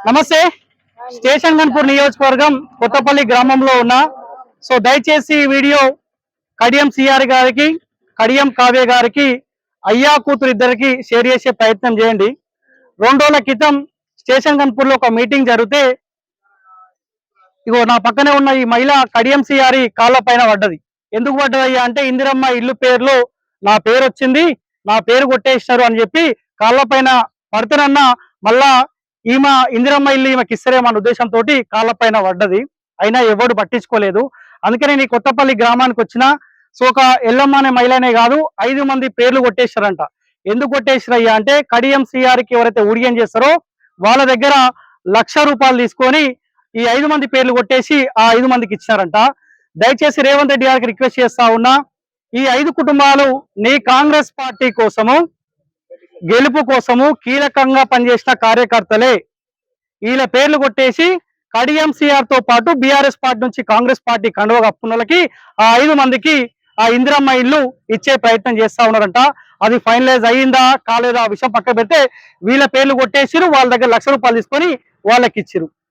నమస్తే. స్టేషన్ గన్పూర్ నియోజకవర్గం కొత్తపల్లి గ్రామంలో ఉన్న సో దయచేసి ఈ వీడియో కడియం సిఆర్ గారికి కడియం కావ్య గారికి అయ్యా కూతురు ఇద్దరికి షేర్ చేసే ప్రయత్నం చేయండి. 2 రోజుల క్రితం స్టేషన్ గన్పూర్ లో ఒక మీటింగ్ జరిగితే ఇగో నా పక్కనే ఉన్న ఈ మహిళ కడియం సిఆర్ కాళ్ళ పైన పడ్డది. ఎందుకు పడ్డదయ్యా అంటే ఇందిరమ్మ ఇల్లు పేరులో నా పేరు వచ్చింది, నా పేరు కొట్టేసినారు అని చెప్పి కాళ్ళ పైన పడుతున్నా మళ్ళా ఈమె ఇందిరమ్మ ఇల్లు ఈమెకి ఇస్తారేమన్న ఉద్దేశంతో కాళ్ళ పైన పడ్డది. అయినా ఎవడు పట్టించుకోలేదు. అందుకని నేను కొత్తపల్లి గ్రామానికి వచ్చిన. సో ఒక ఎల్లమ్మ అనే మహిళనే కాదు 5 మంది పేర్లు కొట్టేశారంట. ఎందుకు కొట్టేశారయ్యా అంటే కడియం సిఆర్ కి ఎవరైతే ఊడియం చేస్తారో వాళ్ళ దగ్గర ₹1,00,000 తీసుకొని ఈ 5 మంది పేర్లు కొట్టేసి ఆ 5 మందికి ఇచ్చారంట. దయచేసి రేవంత్ రెడ్డి గారికి రిక్వెస్ట్ చేస్తా ఉన్నా, ఈ 5 కుటుంబాలు నీ కాంగ్రెస్ పార్టీ కోసము గెలుపు కోసము కీలకంగా పనిచేసిన కార్యకర్తలే. వీళ్ళ పేర్లు కొట్టేసి కడియం సిఆర్ తో పాటు బీఆర్ఎస్ పార్టీ నుంచి కాంగ్రెస్ పార్టీ కండువ కప్పుకున్నోళ్ళకి ఆ 5 మందికి ఆ ఇందిరమ్మ ఇల్లు ఇచ్చే ప్రయత్నం చేస్తా ఉన్నారంట. అది ఫైనలైజ్ అయ్యిందా కాలేదా ఆ విషయం పక్క పెడితే వీళ్ళ పేర్లు కొట్టేసిరు, వాళ్ళ దగ్గర ₹1,00,000 తీసుకొని వాళ్ళకి ఇచ్చిరు.